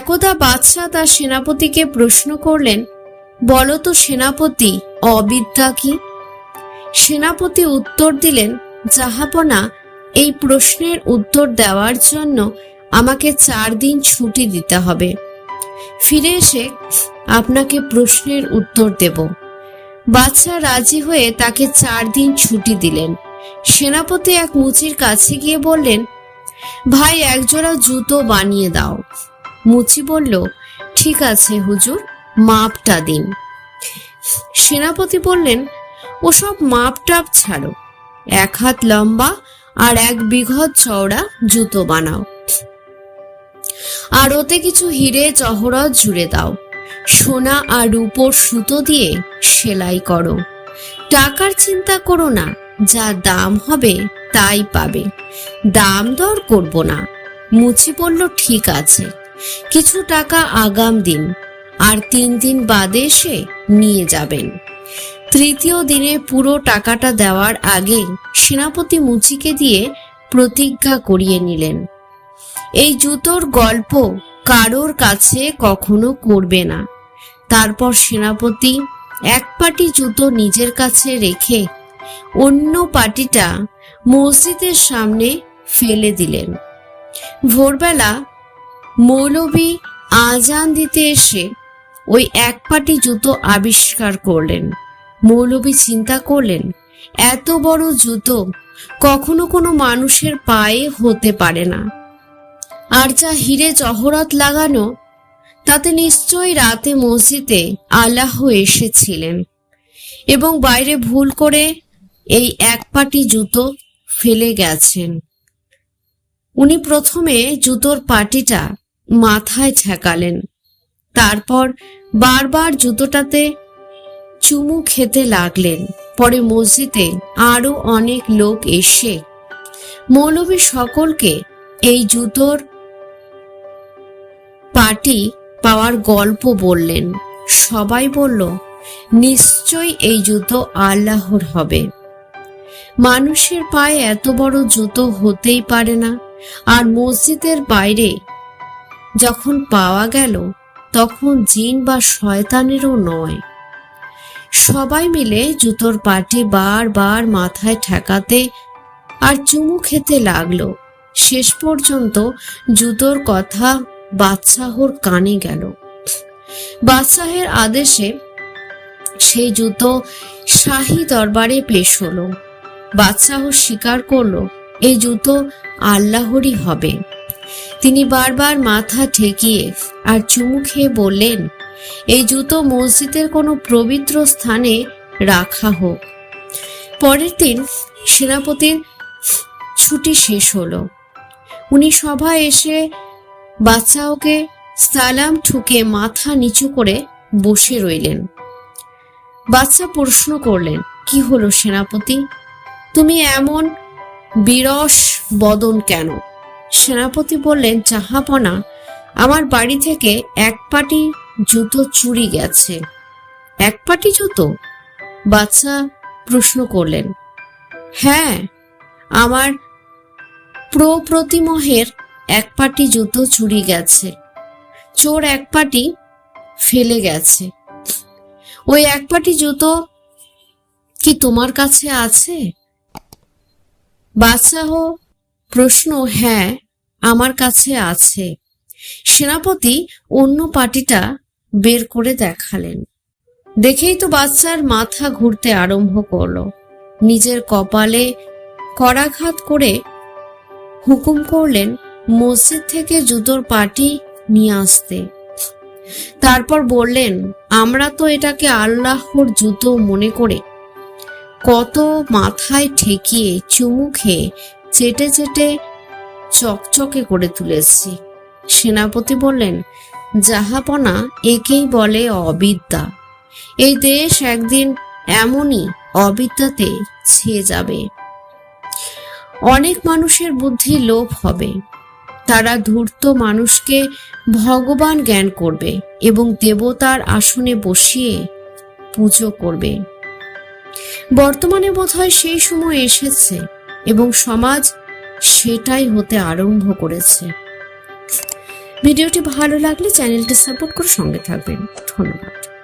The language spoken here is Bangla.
একদা বাদশাহ তার সেনাপতিকে প্রশ্ন করলেন, বলো তো সেনাপতি, অবিদ্যা কি? সেনাপতি উত্তর দিলেন, জাহাপনা, এই প্রশ্নের উত্তর দেওয়ার জন্য আমাকে 4 দিন ছুটি দিতে হবে। ফিরে এসে আপনাকে প্রশ্নের উত্তর দেব। বাদশাহ রাজি হয়ে তাকে 4 দিন ছুটি দিলেন। সেনাপতি এক মুচির কাছে গিয়ে বললেন, ভাই, একজোড়া জুতো বানিয়ে দাও। মুচি বলল, ঠিক আছে হুজুর, মাপটা দিন। সেনাপতি বললেন, ওসব মাপটাপ ছাড়ো, 1 হাত লম্বা আর 1 বিঘত চওড়া জুতো বানাও, আর ওতে কিছু হিরে জহরত জুড়ে দাও। সোনা আর রূপোর সুতো দিয়ে সেলাই করো। টাকার চিন্তা করো না, যা দাম হবে তাই পাবে, দাম দর করব না। মুচি বলল, ঠিক আছে, কিছু টাকা আগাম দিন, আর 3 দিন বাদে এসে নিয়ে যাবেন। 3য় দিনে পুরো টাকাটা দেওয়ার আগে সেনাপতি মুচিকে দিয়ে প্রতিজ্ঞা করিয়ে নিলেন, এই জুতোর গল্প কারোর কাছে কখনো করবে না। তারপর সেনাপতি 1 পাটি জুতো নিজের কাছে রেখে অন্য পাটিটা মসজিদের সামনে ফেলে দিলেন। ভোরবেলা মৌলবি আজান দিতে এসে ওই 1 পাটি জুতো আবিষ্কার করলেন। মৌলবি চিন্তা করলেন, এত বড় জুতো কখনো কোনো মানুষের পায়ে হতে পারে না, আর যা হিরে জহরত লাগানো, তাতে নিশ্চয়ই রাতে মসজিদে আল্লাহ এসেছিলেন এবং বাইরে ভুল করে এই 1 পাটি জুতো ফেলে গেছেন। উনি প্রথমে জুতোর পাটিটা মাথায় ঠেকালেন, তারপর বারবার জুতোটাতে চুমু খেতে লাগলেন। পরে মসজিদে আরো অনেক লোক এসে মৌলবী সকলকে এই জুতোর পাটি পাওয়ার গল্প বললেন। সবাই বলল, নিশ্চয়ই এই জুতো আল্লাহর হবে। মানুষের পায়ে এত বড় জুতো হতেই পারে না। আর মসজিদের বাইরে যখন পাওয়া গেল, তখন জিন বা শয়তানেরও নয়। সবাই মিলে জুতোর পাটি বারবার মাথায় ঠেকাতে আর চুমু খেতে লাগলো। শেষ পর্যন্ত জুতোর কথা বাদশাহর কানে গেল। বাদশাহের আদেশে সেই জুতো শাহী দরবারে পেশ হলো। বাদশাহ স্বীকার করলো, এই জুতো আল্লাহরই হবে। তিনি বারবার মাথা ঠেকিয়ে আর চুমু খেয়ে বললেন, এই জুতো মসজিদের কোনো পবিত্র স্থানে রাখা হোক। পরের দিন সেনাপতির ছুটি শেষ হলো। উনি সভায় এসে বাদশাহকে সালাম ঠুকে মাথা নিচু করে বসে রইলেন। বাদশাহ প্রশ্ন করলেন, কি হলো সেনাপতি, তুমি এমন বিরস বদন কেন? সেনাপতি বললেন, জাহাপনা, আমার বাড়ি থেকে 1 পাটি জুতো চুরি গেছে। 1 পাটি জুতো? বাদশাহ প্রশ্ন করলেন। হ্যাঁ, আমার প্রতিমহের 1 পাটি জুতো চুরি গেছে। চোর 1 পাটি ফেলে গেছে। ওই 1 পাটি জুতো কি তোমার কাছে আছে? বাদশাহ প্রশ্ন, হ্যাঁ, আমার কাছে আছে। সেনাপতি অন্য পাটিটা বের করে দেখালেন। দেখেই তো বাদশার মাথা ঘুরতে আরম্ভ করলো। নিজের কপালে করাঘাত করে হুকুম করলেন, মসজিদ থেকে জুতোর পাটি নিয়ে আসতে। তারপর বললেন, আমরা তো এটাকে আল্লাহর জুতো মনে করে কত মাথায় ঠেকিয়ে চুমু খেয়ে চেটে চেটে চকচকে করে তুলেছি। সেনাপতি বললেন, জাহাপনা, একেই বলে অবিদ্যা। এই দেশ একদিন এমনই অবিদ্যাতে ছেয়ে যাবে। অনেক মানুষের বুদ্ধি লোভ হবে। তারা ধূর্ত মানুষকে ভগবান জ্ঞান করবে এবং দেবতার আসনে বসিয়ে পুজো করবে। বর্তমানে বোধহয় সেই সময় এসেছে এবং সমাজ সেটাই হতে আরম্ভ করেছে। ভিডিওটি ভালো লাগলে চ্যানেলটি সাপোর্ট করে সঙ্গে থাকবেন। ধন্যবাদ।